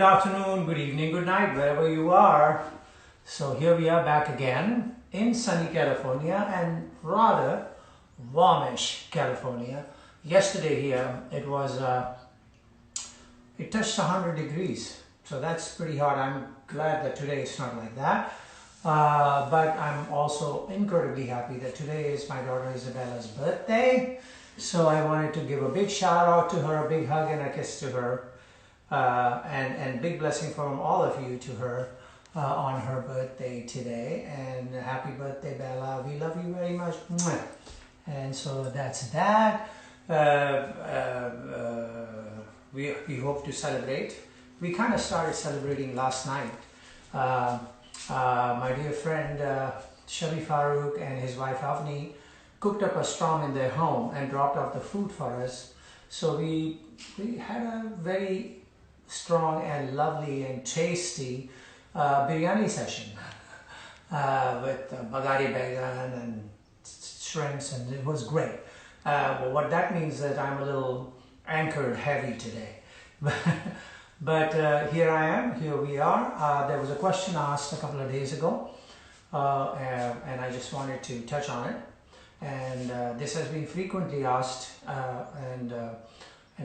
good afternoon, good evening, good night, wherever you are. So here we are back again in sunny California and rather warmish California. Yesterday here it was, it touched 100 degrees. So that's pretty hot. I'm glad that today it's not like that. But I'm also incredibly happy that today is my daughter Isabella's birthday. So I wanted to give a big shout out to her, a big hug and a kiss to her, and big blessing from all of you to her. on her birthday today, and happy birthday, Bella. We love you very much. Mwah. And so that's that. We hope to celebrate. We kind of started celebrating last night. My dear friend Shabi Farooq and his wife Avni cooked up a storm in their home and dropped off the food for us. So we had a very strong and lovely and tasty biryani session with bagari baigan and shrimps, and it was great. Well, what that means is that I'm a little anchored heavy today. But here I am, here we are. There was a question asked a couple of days ago, and I just wanted to touch on it. And this has been frequently asked, and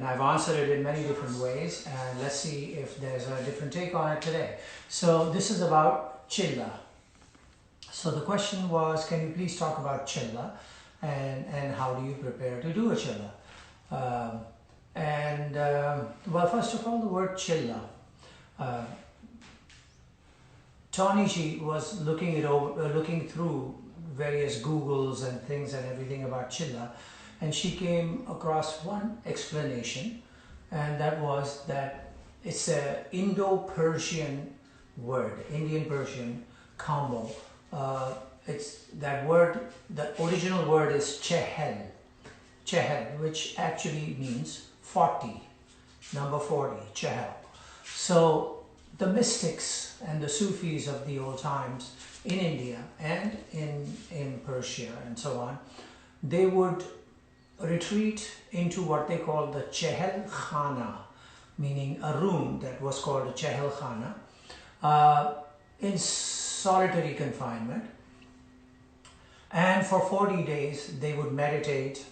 I've answered it in many different ways. And let's see if there's a different take on it today. So this is about chilla. So the question was, can you please talk about chilla, and how do you prepare to do a chilla? Well, first of all, the word chilla. Tony G was looking through various Googles and things and everything about chilla, and she came across one explanation, and that was that it's a Indo-Persian word, Indian-Persian combo. It's that word, the original word is chehel, which actually means 40, number 40, chehel. So the mystics and the Sufis of the old times in India and in Persia and so on, they would retreat into what they call the chehel khana, meaning a room that was called a chehel khana, in solitary confinement. And for 40 days they would meditate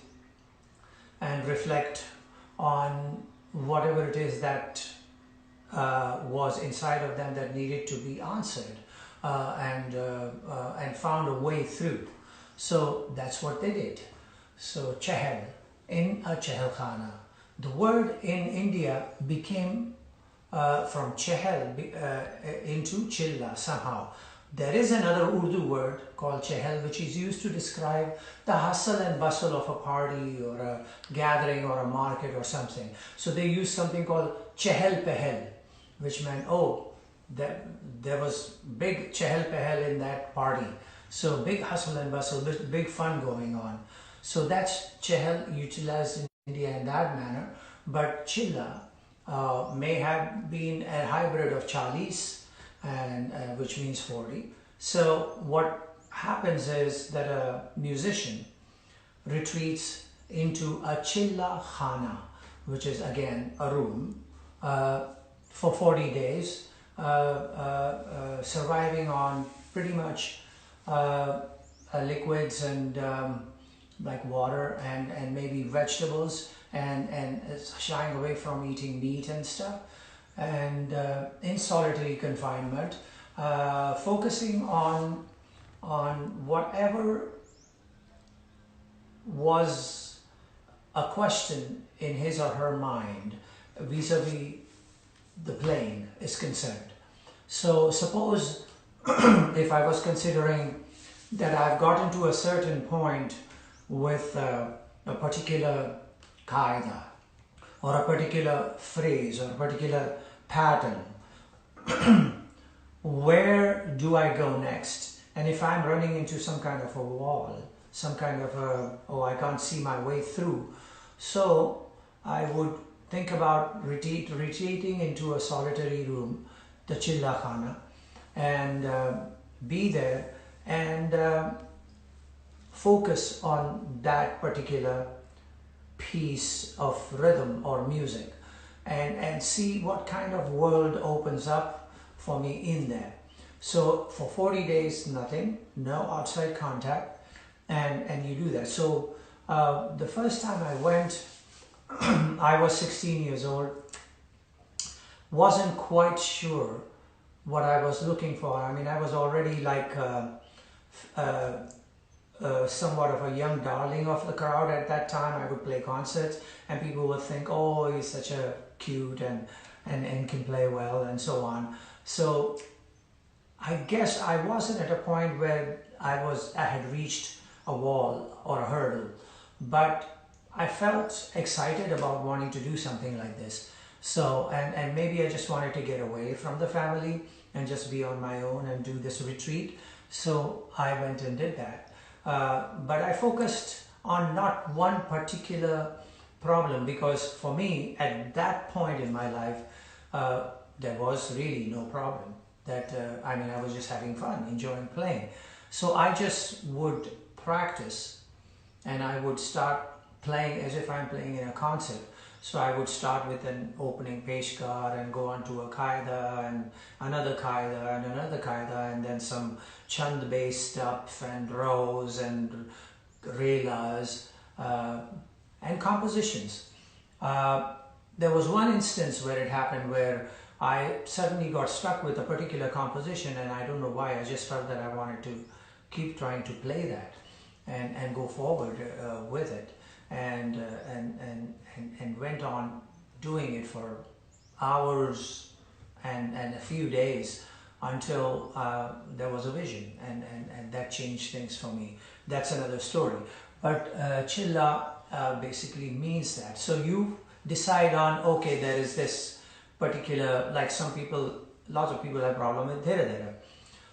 and reflect on whatever it is that was inside of them that needed to be answered, and found a way through. So that's what they did. So chehel, in a chehel khana. The word in India became from chehel into chilla somehow. There is another Urdu word called chehel, which is used to describe the hustle and bustle of a party or a gathering or a market or something. So they use something called chehel pehel, which meant, oh, there was big chehel pehel in that party. So big hustle and bustle, big fun going on. So that's chehel utilized in India in that manner. But chilla may have been a hybrid of chalis, and which means 40. So what happens is that a musician retreats into a chilla khana, which is again a room, for 40 days, surviving on pretty much liquids and like water and maybe vegetables, and shying away from eating meat and stuff, and in solitary confinement, focusing on whatever was a question in his or her mind vis-a-vis the plane is concerned. So suppose if I was considering that I've gotten to a certain point with a particular qaida or a particular phrase or a particular pattern, where do I go next? And if I'm running into some kind of a wall, some kind of a, oh, I can't see my way through, so I would think about retreating into a solitary room, the chilla khana, and be there and focus on that particular piece of rhythm or music, and see what kind of world opens up for me in there. So for 40 days, nothing, no outside contact, and you do that. So the first time I went, I was 16 years old, wasn't quite sure what I was looking for. I mean, I was already like somewhat of a young darling of the crowd at that time. I would play concerts and people would think, oh, he's such a cute and can play well and so on. So I guess I wasn't at a point where I had reached a wall or a hurdle, but I felt excited about wanting to do something like this. So, and maybe I just wanted to get away from the family and just be on my own and do this retreat. So I went and did that. But I focused on not one particular problem, because for me at that point in my life, there was really no problem. I mean, I was just having fun, enjoying playing. So I just would practice, and I would start playing as if I'm playing in a concert. So I would start with an opening peshkar and go on to a qaida and another qaida and another qaida, and then some chand based stuff and rows and relas and compositions. There was one instance where it happened where I suddenly got stuck with a particular composition, and I don't know why. I just felt that I wanted to keep trying to play that and go forward with it, and went on doing it for hours and a few days until there was a vision, and that changed things for me. That's another story. But chilla basically means that. So you decide on, okay, there is this particular, like some people, lots of people have problem with dhira dhira.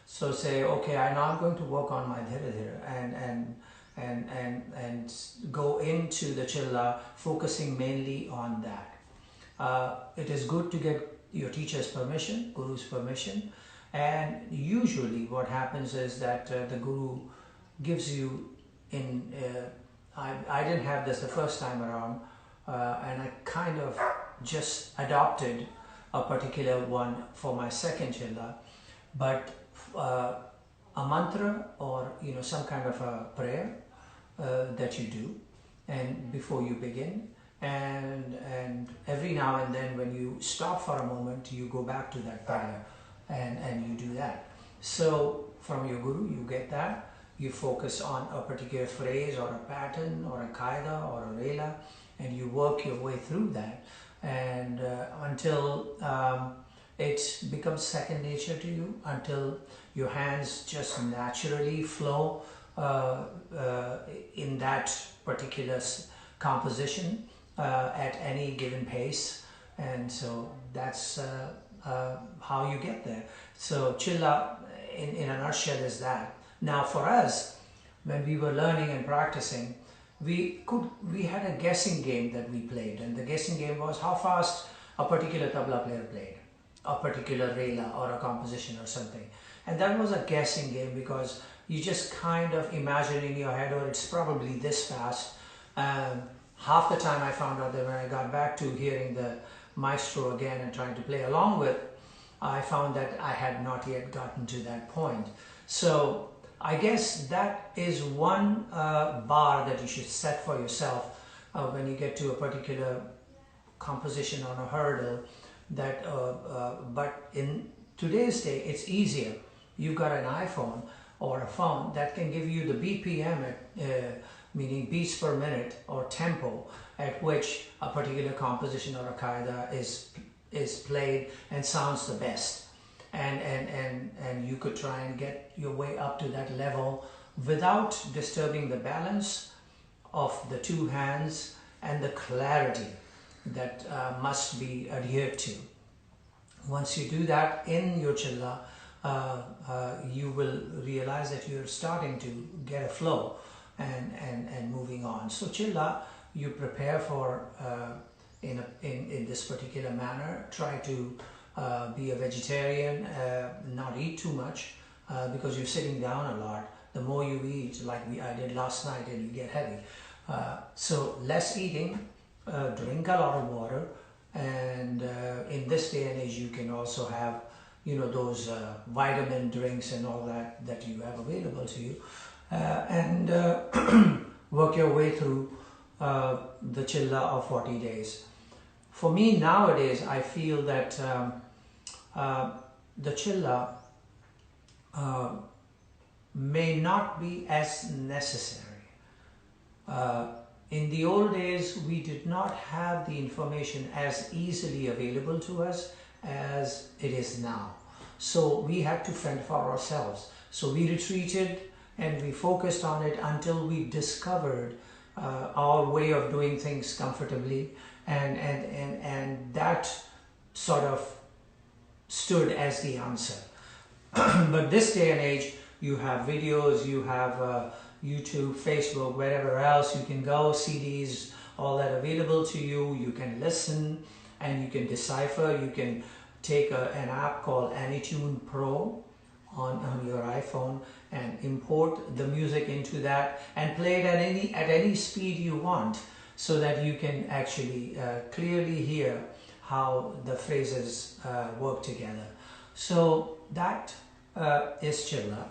So say, okay, I'm going to work on my dhira dhira and go into the chilla, focusing mainly on that. It is good to get your teacher's permission, guru's permission, and usually what happens is that the guru gives you I didn't have this the first time around, and I kind of just adopted a particular one for my second chilla, but a mantra or some kind of a prayer that you do, and before you begin, and every now and then when you stop for a moment, you go back to that prayer and you do that. So from your guru you get that. You focus on a particular phrase or a pattern or a qaida or a rela, and you work your way through that, and until it becomes second nature to you, until your hands just naturally flow in that particular composition at any given pace. And so that's how you get there. So chilla in a nutshell is that. Now for us, when we were learning and practicing, we had a guessing game that we played, and the guessing game was how fast a particular tabla player played, a particular rela or a composition or something. And that was a guessing game, because you just kind of imagine in your head, oh, it's probably this fast. Half the time I found out that when I got back to hearing the maestro again and trying to play along with, I found that I had not yet gotten to that point. So I guess that is one bar that you should set for yourself when you get to a particular composition on a hurdle. That, but in today's day, it's easier. You've got an iPhone or a phone that can give you the BPM, meaning beats per minute or tempo, at which a particular composition or a qaida is played and sounds the best. And you could try and get your way up to that level without disturbing the balance of the two hands and the clarity that must be adhered to. Once you do that in your chilla, you will realize that you're starting to get a flow and moving on. So chilla, you prepare for in this particular manner. Try to be a vegetarian, not eat too much, because you're sitting down a lot. The more you eat, like I did last night, and you get heavy. So less eating, drink a lot of water, and in this day and age you can also have those vitamin drinks and all that you have available to you, and work your way through the chilla of 40 days. For me nowadays, I feel that the chilla may not be as necessary. In the old days, we did not have the information as easily available to us as it is now. So we had to fend for ourselves. So we retreated and we focused on it until we discovered our way of doing things comfortably, and that sort of stood as the answer. But this day and age, you have videos, you have YouTube, Facebook, wherever else you can go, CDs, all that available to you. You can listen and you can decipher. You can take an app called AnyTune Pro on your iPhone and import the music into that and play it at any speed you want, so that you can actually clearly hear how the phrases work together. So that is Chilla.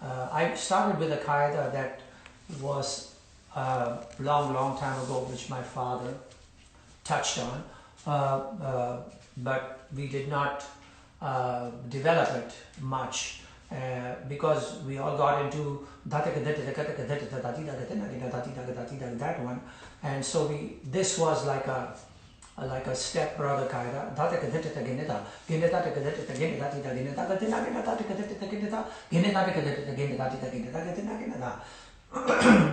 I started with a qaida that was long time ago, which my father touched on, but we did not develop it much because we all got into that one, and so this was like a step brother qaida.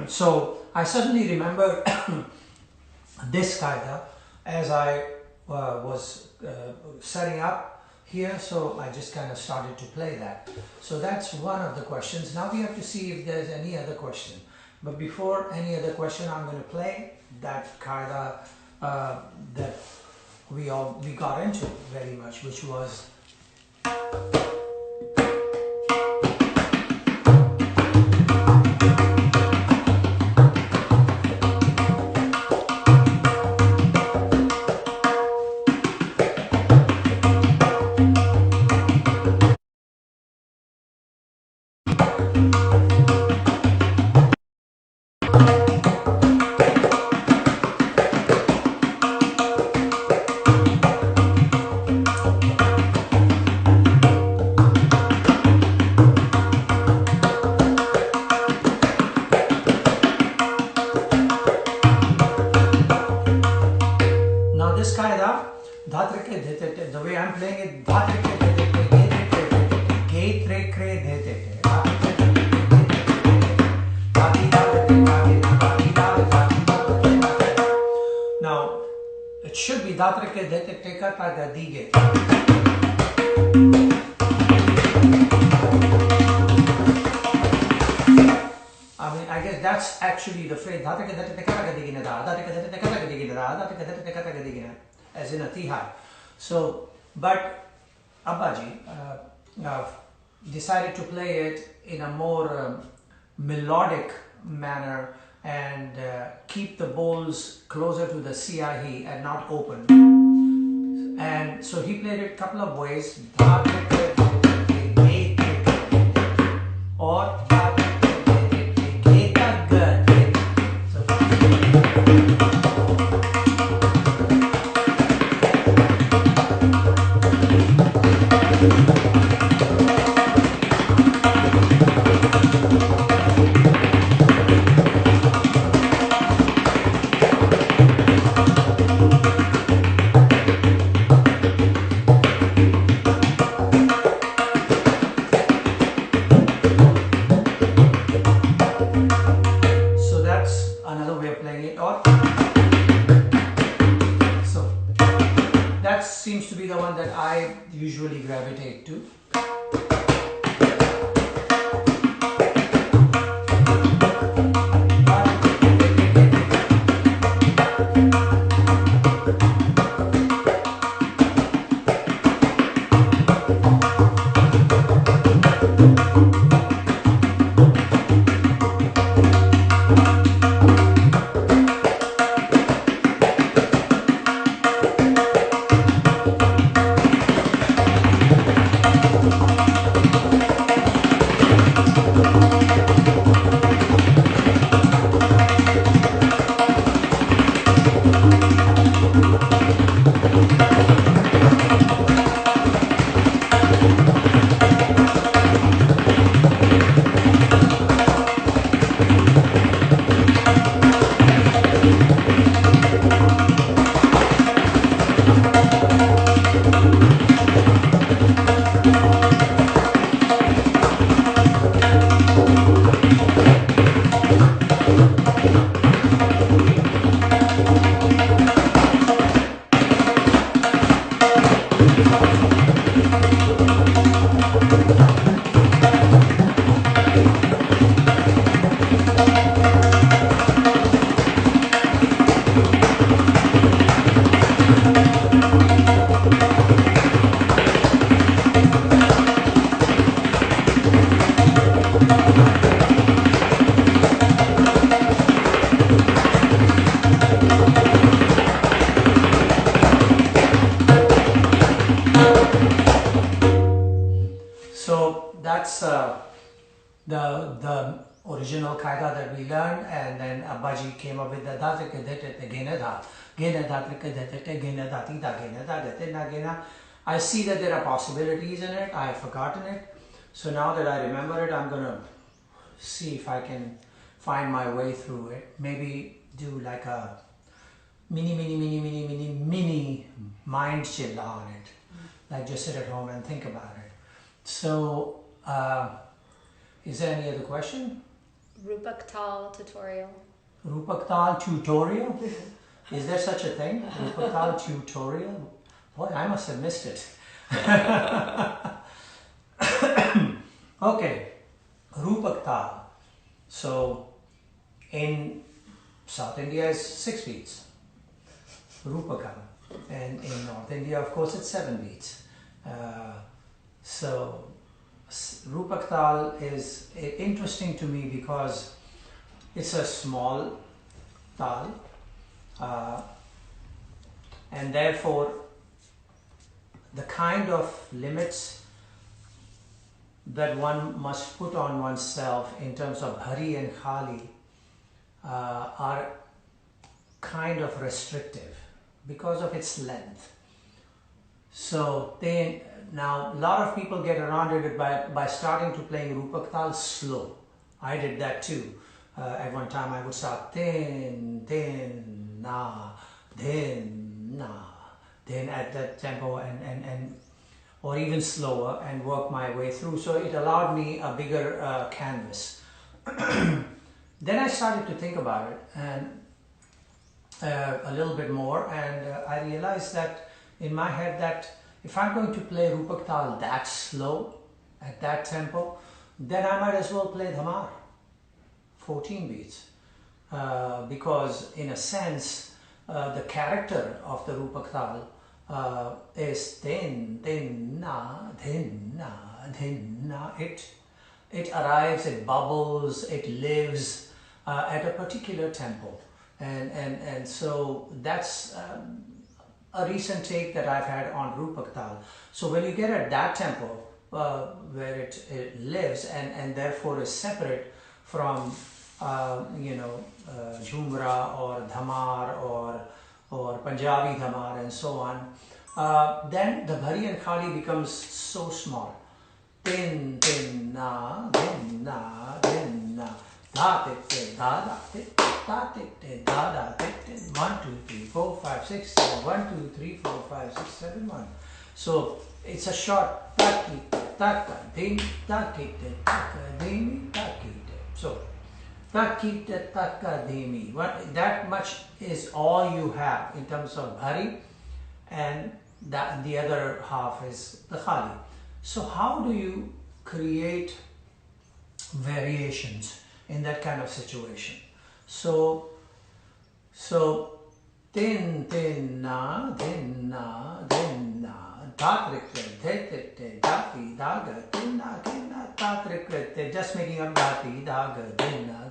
So I suddenly remembered this qaida as I was setting up here, so I just kind of started to play that. So that's one of the questions. Now we have to see if there's any other question. But before any other question, I'm going to play that qaida that we got into very much, which was the way I'm playing it. Now it should be I mean, I guess that's actually the phrase as in a tihai. So, but Abbaji decided to play it in a more melodic manner and keep the bowls closer to the siahi and not open. And so he played it a couple of ways, or seems to be the one that I usually gravitate to. original qaida that we learned, and then Abbaji came up with the I see that there are possibilities in it. I have forgotten it. So now that I remember it, I'm going to see if I can find my way through it. Maybe do like a mini mind chill on it. Like just sit at home and think about it. So, is there any other question? Rupak Tal tutorial. Rupak Tal tutorial? Is there such a thing? Rupak Tal tutorial? Boy, I must have missed it. Okay, Rupak Tal. So, in South India is 6 beats. Rupakam. And in North India, of course, it's 7 beats. So Rupak Tal is interesting to me because it's a small tal, and therefore the kind of limits that one must put on oneself in terms of Hari and Khali are kind of restrictive because of its length. So now a lot of people get around it by starting to playing Rupak Tal slow. I did that too. At one time I would start din, din, na, din, na, then at that tempo and or even slower and work my way through. So it allowed me a bigger canvas. Then I started to think about it and a little bit more, and I realized that in my head that if I'm going to play Rupak Tal that slow at that tempo, then I might as well play Dhamar 14 beats, because in a sense the character of the Rupak Tal is din, din, na, din, na, din, na. It arrives, it bubbles, it lives at a particular tempo. And so that's a recent take that I've had on Rupak Tal. So when you get at that tempo where it lives and therefore is separate from Jhumra or Dhamar or Punjabi Dhamar and so on, then the Bhari and Khali becomes so small. Din, din, na, din, na, din, na. Da, da, da, da, da, da, da, 1, 2, 3, 4, 5, 6, 7, 1, 2, 3, 4, 5, 6, 7, 1. So it's a short taki, taka, ding, taki, taka, ding, taki. So taki, taka, ding. That much is all you have in terms of Bhari, and that the other half is the Khali. So how do you create variations in that kind of situation? So din, din, na, din, na, din, na, datrikte, detete, dati, daga, din, na, din, na, datrikte, just making up dati, daga, din, na,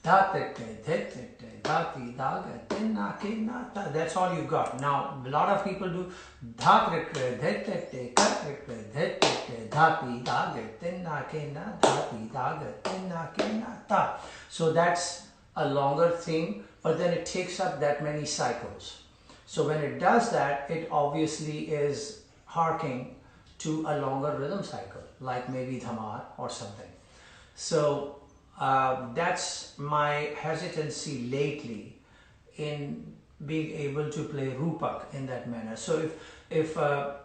datrikte, detete, dati, daga, din, na, din, na, that's all you've got. Now, a lot of people do datrikte, detete, katrikte, detete, dati, daga, din, na, din, na, dati, daga, din, na, din, na, ta. So that's a longer thing, but then it takes up that many cycles. So when it does that, it obviously is harking to a longer rhythm cycle, like maybe Dhamar or something. So that's my hesitancy lately in being able to play Rupak in that manner. So if one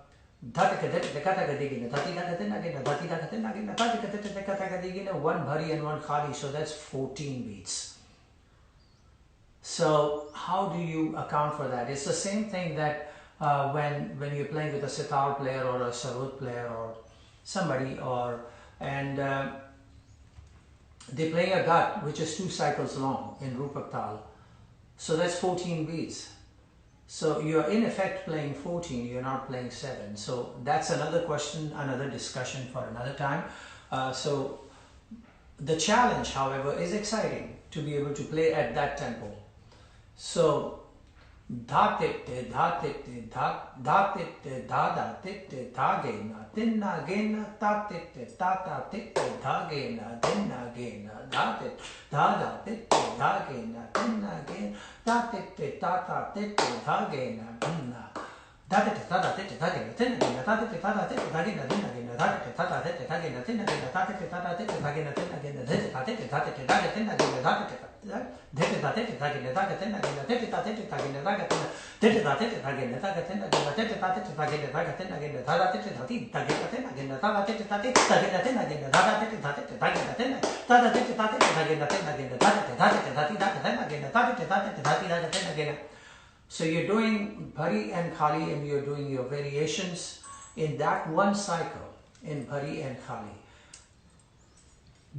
Bhari and one Khali, so that's 14 beats. So how do you account for that? It's the same thing that when you're playing with a sitar player or a sarod player or somebody, and they're playing a gut which is 2 cycles long in Rupak Tal. So that's 14 beats. So you're in effect playing 14, you're not playing 7. So that's another question, another discussion for another time. So the challenge, however, is exciting to be able to play at that tempo. So Dha tit dha tit dha dha tit dha da tit dha gena dinna gena ta tit ta ta tit dha gena dinna gena dha tit dha da tit dha gena dinna gena ta tit ta ta tit dha gena dinna dha tit ta ta tit dha gena dinna gena ta tit ta ta tit dha gena dinna gena dha tit ta ta tit dha gena dinna gena ta tit ta ta tit dha gena dinna gena dha tit ta tit dha tit dha gena dinna gena dha tit So you're doing Bhari and Khali and you're doing your variations in that one cycle in Bhari and Khali.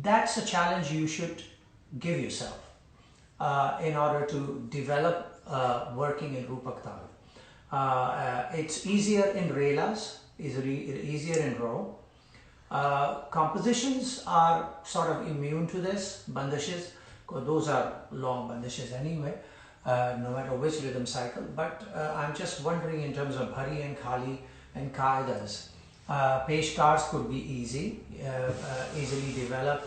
That's a challenge you should give yourself in order to develop working in Rupak Tal. It's easier in Relas, easier in Ro. Compositions are sort of immune to this, bandishes, because those are long bandishes anyway, no matter which rhythm cycle. But I'm just wondering in terms of Bhari and Khali and Qaidas. Peshkars could be easy, easily developed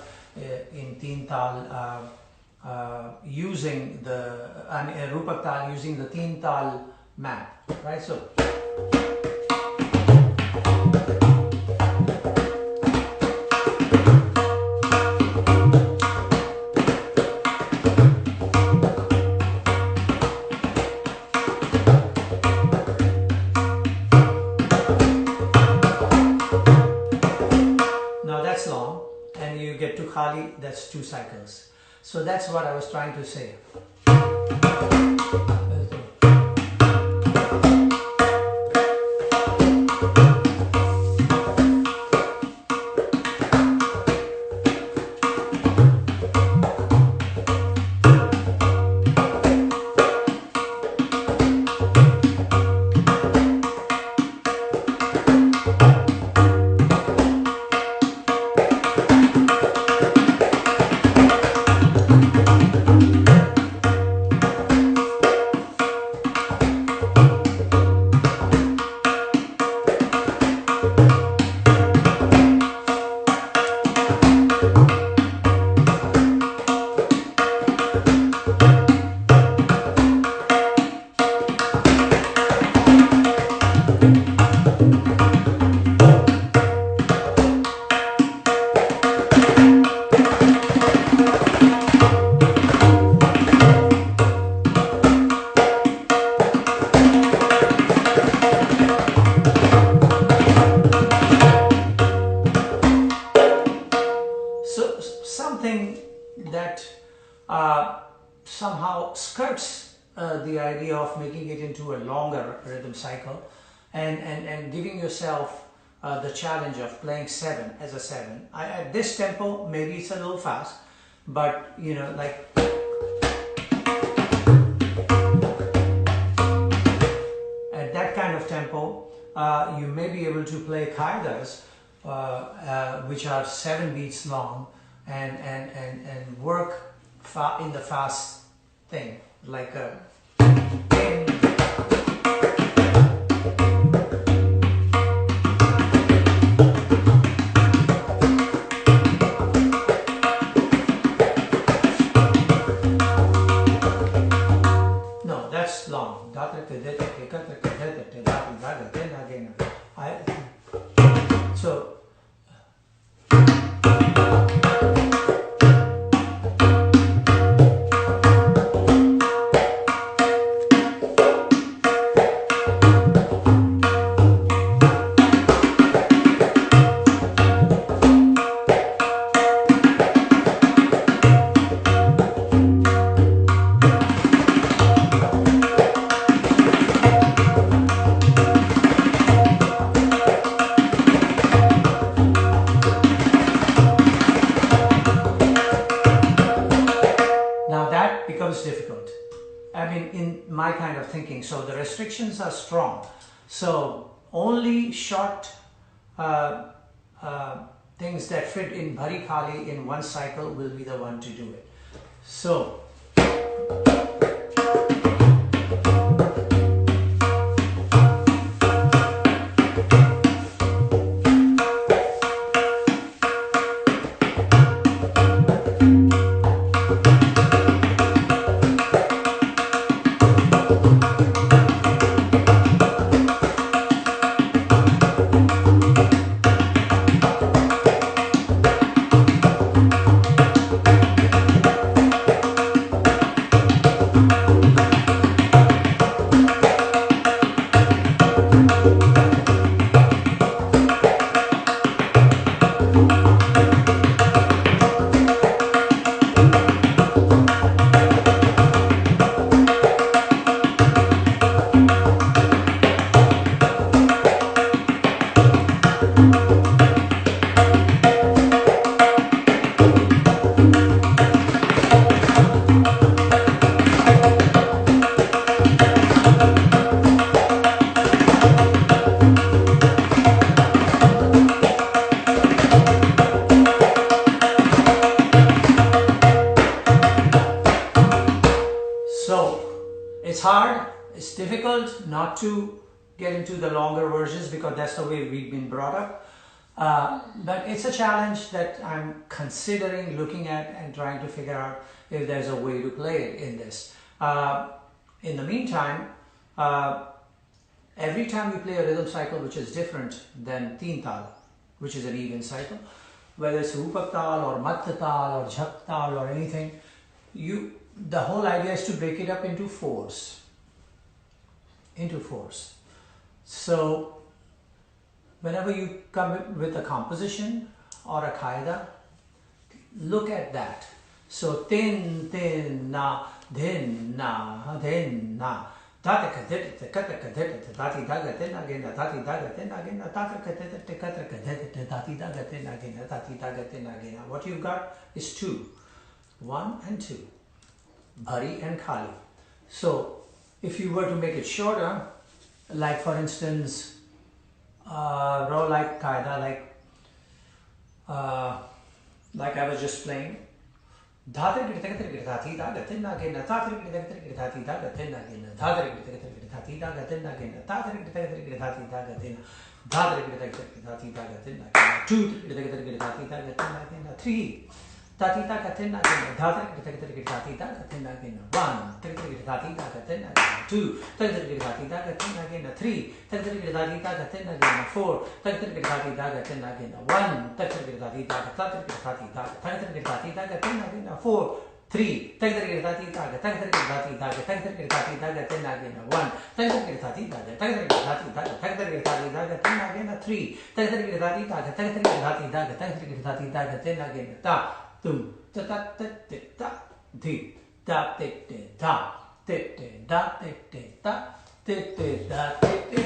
in Teen Tal using the, Rupak Tal using the Teen Tal map, right? So, now that's long, and you get to Khali, that's 2 cycles. So that's what I was trying to say. Somehow skirts the idea of making it into a longer rhythm cycle and giving yourself the challenge of playing 7 as a 7. At this tempo, maybe it's a little fast, but you know, like at that kind of tempo, you may be able to play qaidas which are 7 beats long and work in the fast thing, like a no, that's long. So difficult. I mean, in my kind of thinking, so the restrictions are strong. So only short things that fit in Bhari Khali in one cycle will be the one to do it. So hard, it's difficult not to get into the longer versions because that's the way we've been brought up. But it's a challenge that I'm considering looking at and trying to figure out if there's a way to play it in this. In the meantime, every time we play a rhythm cycle which is different than teen tal, which is an even cycle, whether it's rupak tal or mat tal or jhak tal or anything, the whole idea is to break it up into fours. So whenever you come with a composition or a qaida, look at that. So tin, tin, na, din, na, din, na. What you've got is two. 1 and 2. Bhari and khali. So if you were to make it shorter, like for instance, raw like qaida, like I was just playing. Tatita katina gina, dhata tatita katina gina, 1, tatita 2, tatita katina gina, 3, tatita katina gina, 4, tatita katina gina, 1, tatita katina gina, 4, 3, tatita katina gina, 1, tatita katina gina, 3, tatita gina, tum ta ta ta ta di da te te da te te da te te da te te da te te.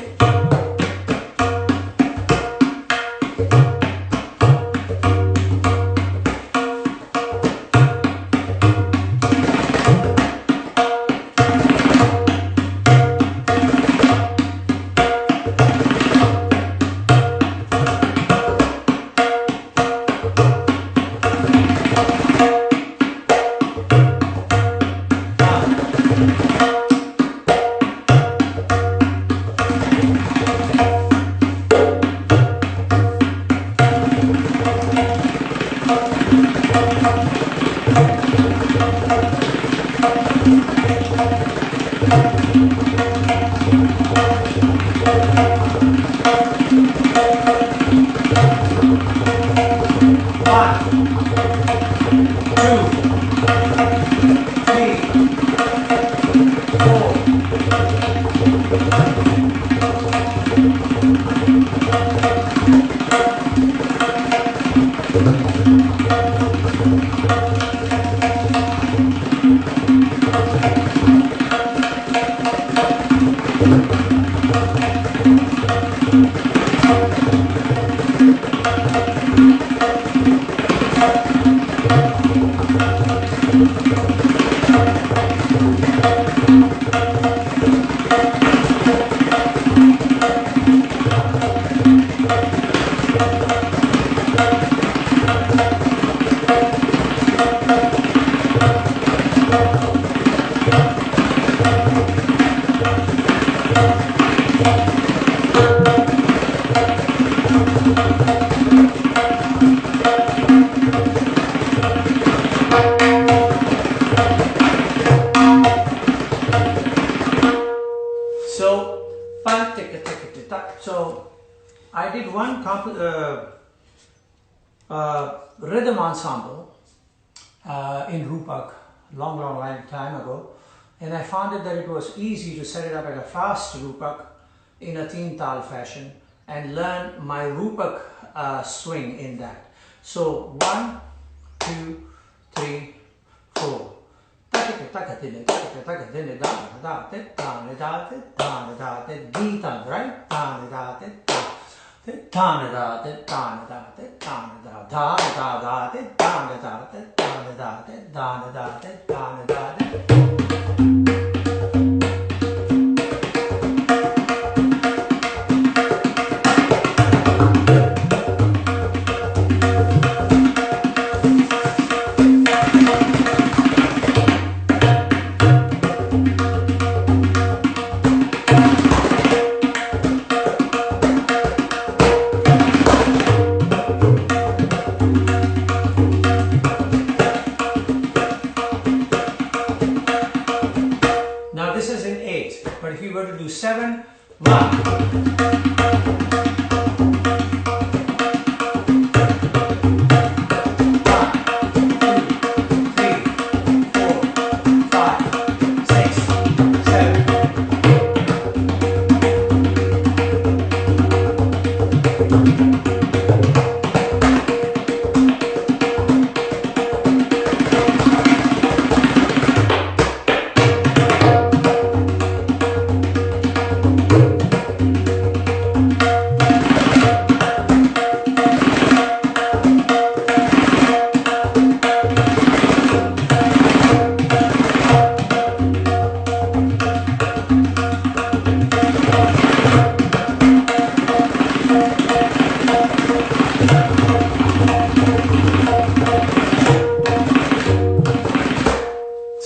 So I did one rhythm ensemble in Rupak long time ago, and I found it that it was easy to set it up at a fast Rupak in a teen tal fashion and learn my Rupak swing in that. So 1, 2, 3, 4. 7. 1.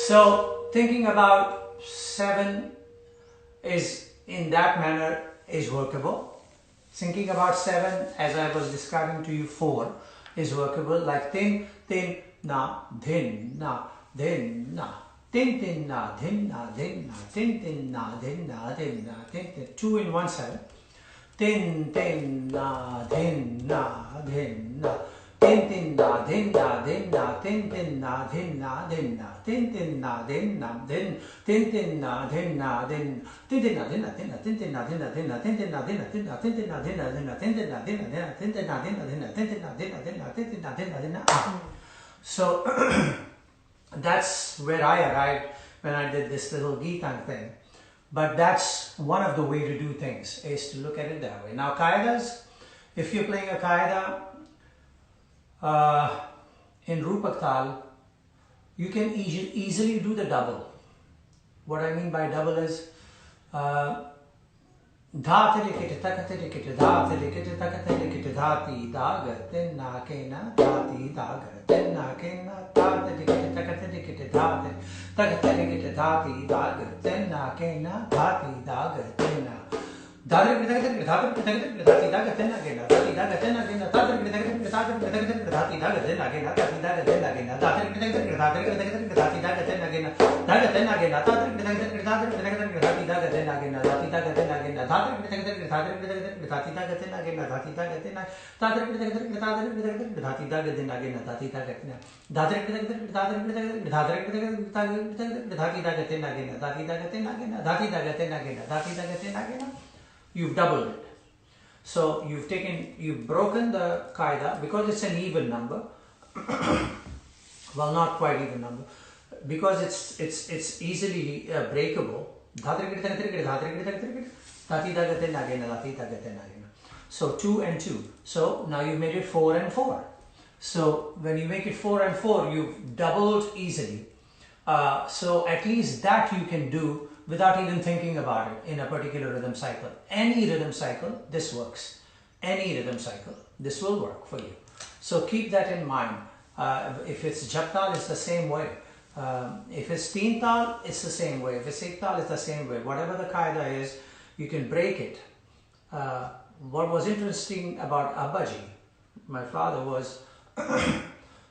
So thinking about 7 is in that manner is workable. Thinking about 7 as I was describing to you 4 is workable, like tin tin na din na din na tin tin na din na din na tin tin na din na din na tin tin. 2 in 1 7. Tin tin na din na din na tin tin na din na din na tin tin na din na din na tin tin na din na din tin tin na din na din tin tin na din na din na tin tin na din na din na tin tin na din na din na tin tin na din na din na tin tin na din na din na tin tin na din na din na tin tin na din na din na tin tin na din na din na. So that's where I arrived when I did this little Geetan thing. But that's one of the way to do things, is to look at it that way. Now Qaidas, if you're playing a Qaida in Rupak Tal, you can easily do the double. What I mean by double is Dhati likit takati likit dhati likit takati likit dhati dagatin nakena dhati dagatin nakena dhati likit takati likit dhati takati likit dhati dagatin nakena dhati dagatin Dadri dhati dhati dagatin again dhati dagatin again dadri dhati dhati dagatin again dhati dagatin again dadri dhati dagatin again dagatin again dadri dhati dagatin again dhati dagatin again You've doubled it. So you've broken the qaida because it's an even number. Well, not quite even number, because it's easily breakable. So 2 and 2. So now you made it 4 and 4. So when you make it 4 and 4, you've doubled easily. So at least that you can do without even thinking about it in a particular rhythm cycle. Any rhythm cycle, this works. Any rhythm cycle, this will work for you. So keep that in mind. If it's Japtal, it's the same way. If it's Teen Tal, it's the same way. If it's Ek Tal, it's the same way. Whatever the qaida is, you can break it. What was interesting about Abbaji, my father, was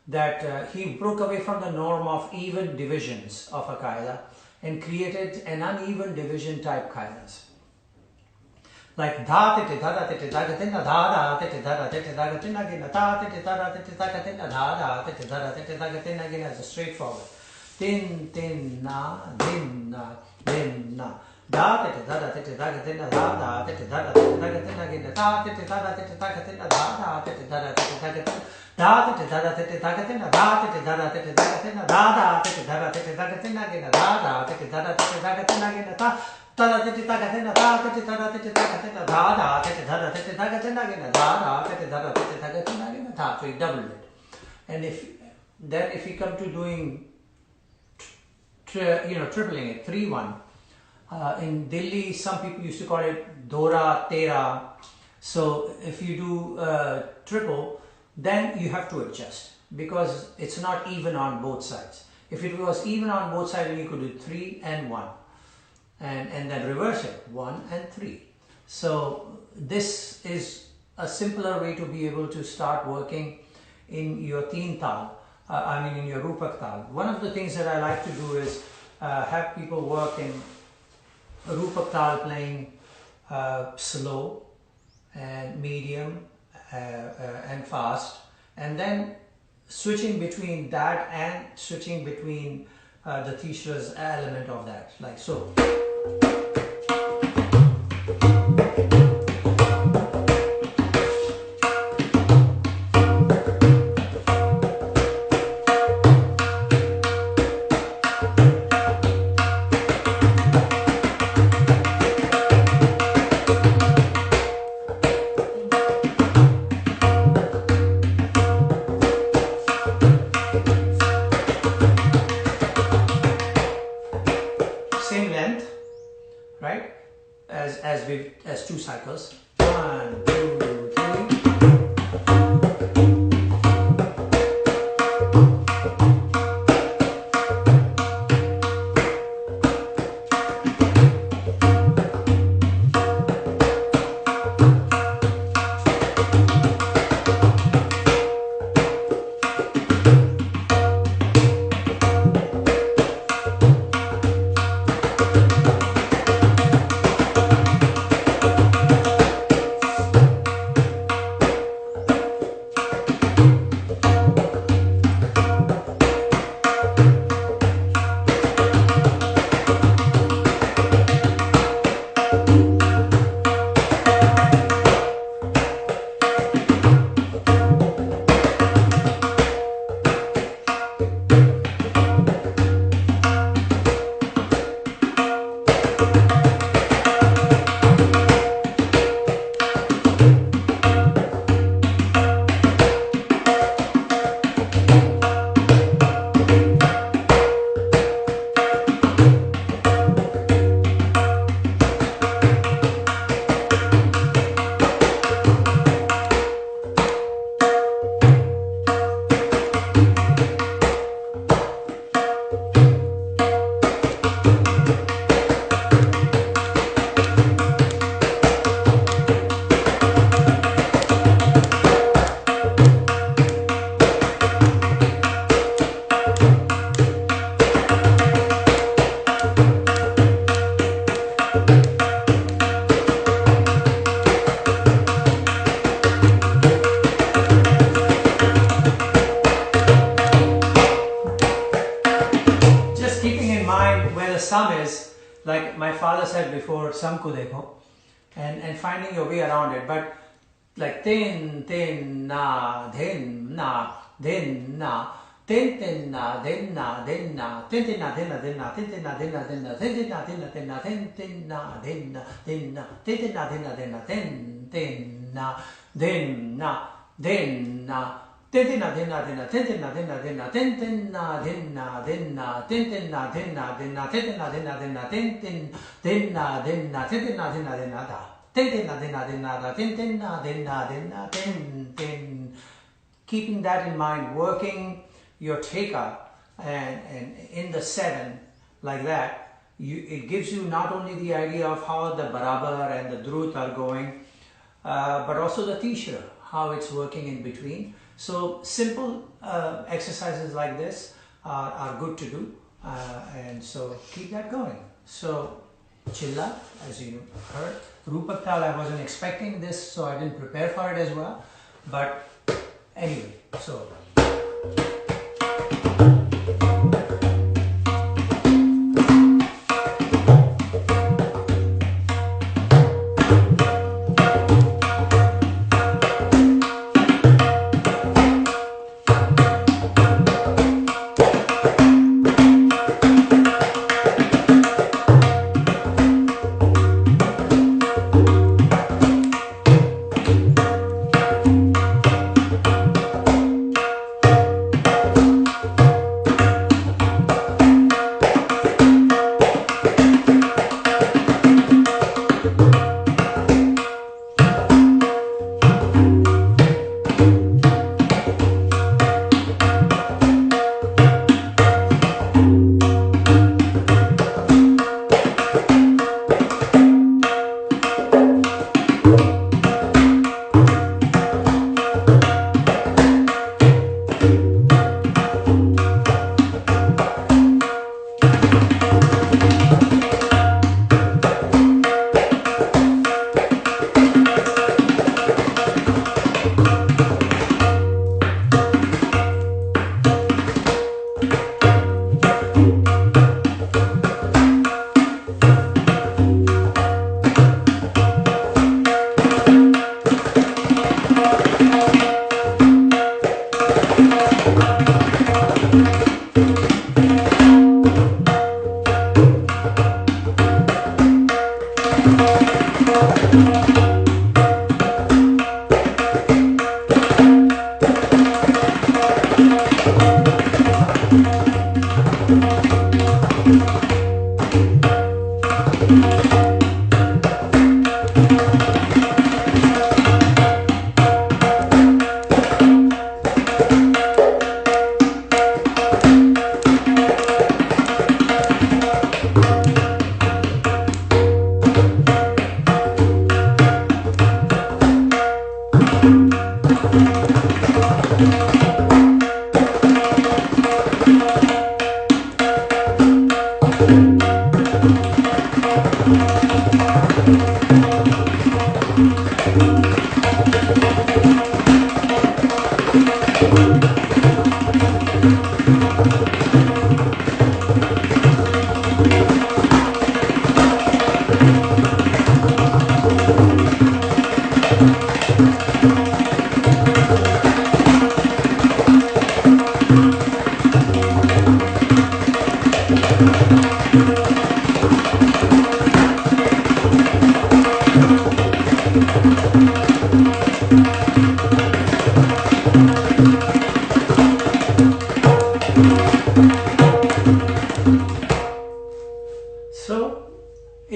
that he broke away from the norm of even divisions of a qaida and created an uneven division type qaidas. Like dha te dha te dagatina dha te dha te dagatina again dha te dha te dagatina dha te dha te dagatina again as a straightforward. Tin tin na din na dha te dha te dagatina dha te dha te dagatina again dha te dha te dagatina dha te dha te dagatina dha te dha te dagatina dha te dha te dagatina dha te dha te dagatina again dha te dha te dagatina again dha so you doubled it. And if you come to doing tripling it, 3-1, in Delhi some people used to call it Dora Tera. So if you do triple, then you have to adjust because it's not even on both sides. If it was even on both sides, then you could do 3 and 1. And then reverse it, 1 and 3. So this is a simpler way to be able to start working in your Teen Tal, in your Rupak Tal. One of the things that I like to do is have people work in Rupak Tal playing slow and medium and fast, and then switching between that and switching between the Tishra's element of that, like so. Same length, right? As two cycles. 1, 2, 3. Sum is, like my father said before, sum ko dekho, and finding your way around it. But like tin na din na din na tin na din na din na tin na din na din na tin na din na din na tin na din na din na tin na din na din na tin na din na din na tin na din na din na Tinna dinna dinna tinna dinna dinna tinna dinna dinna tinna dinna dinna tinna dinna dinna tinna dinna tinna dinna dinna da tinna dinna dinna da tinna dinna dinna tin. Keeping that in mind, working your theka and in the 7 like that, it gives you not only the idea of how the barabar and the drut are going, but also the tishra, how it's working in between. So simple exercises like this are good to do, and so keep that going. So chilla, as you heard, Rupak Tal, I wasn't expecting this, so I didn't prepare for it as well. But anyway, so.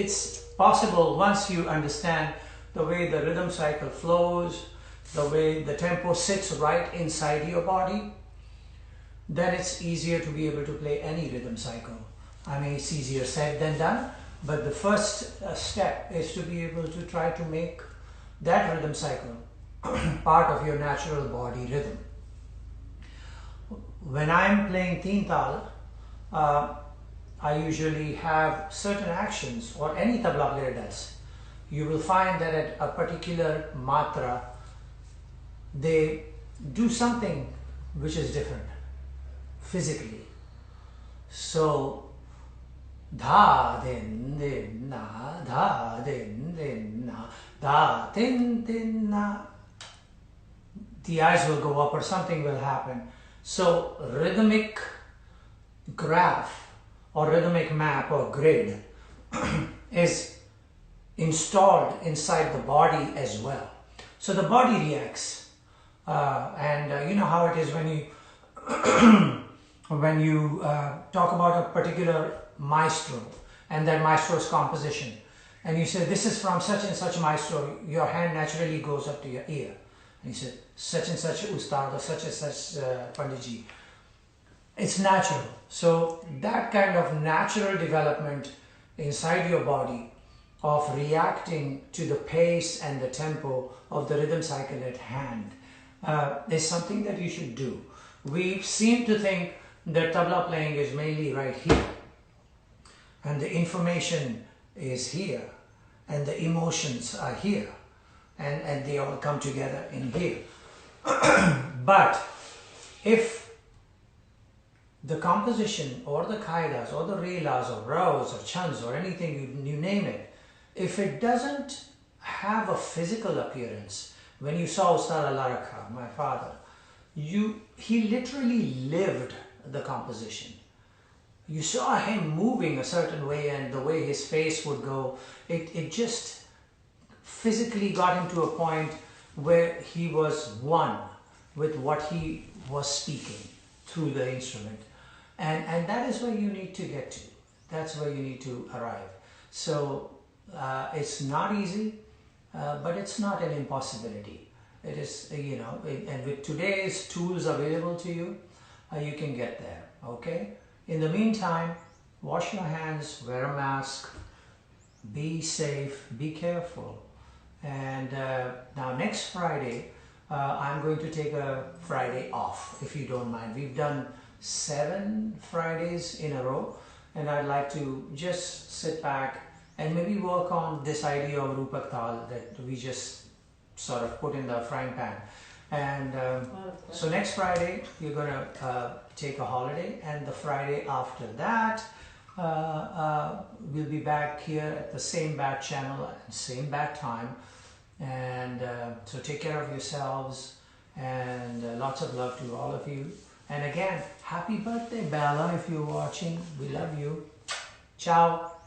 it's possible once you understand the way the rhythm cycle flows, the way the tempo sits right inside your body, then it's easier to be able to play any rhythm cycle. I mean, it's easier said than done, but the first step is to be able to try to make that rhythm cycle part of your natural body rhythm. When I'm playing teen tal, I usually have certain actions, or any tabla player does. You will find that at a particular matra, they do something which is different physically. So, dha din din na, dha din din na, dha din din na. The eyes will go up or something will happen. So, rhythmic graph or rhythmic map or grid is installed inside the body as well. So the body reacts, and you know how it is when you when you talk about a particular maestro and that maestro's composition, and you say this is from such and such maestro, your hand naturally goes up to your ear, and you say such and such Ustad or such and such Panditji. It's natural. So that kind of natural development inside your body of reacting to the pace and the tempo of the rhythm cycle at hand is something that you should do. We seem to think that tabla playing is mainly right here, and the information is here, and the emotions are here, and they all come together in here. But if the composition or the kaidas or the relas or raws or chans or anything, you name it, if it doesn't have a physical appearance, when you saw Ustad Al-Rakha, my father, he literally lived the composition. You saw him moving a certain way, and the way his face would go, it just physically got him to a point where he was one with what he was speaking through the instrument. And that is where you need to get to. That's where you need to arrive. So it's not easy, but it's not an impossibility. It is, you know, and with today's tools available to you, you can get there, okay? In the meantime, wash your hands, wear a mask, be safe, be careful. And now next Friday, I'm going to take a Friday off, if you don't mind. We've done 7 Fridays in a row, and I'd like to just sit back and maybe work on this idea of Rupak Tal that we just sort of put in the frying pan. And so next Friday you're gonna take a holiday, and the Friday after that we'll be back here at the same bat channel at the same bat time. And so take care of yourselves, and lots of love to all of you. And again, happy birthday, Bella, if you're watching. We love you. Ciao.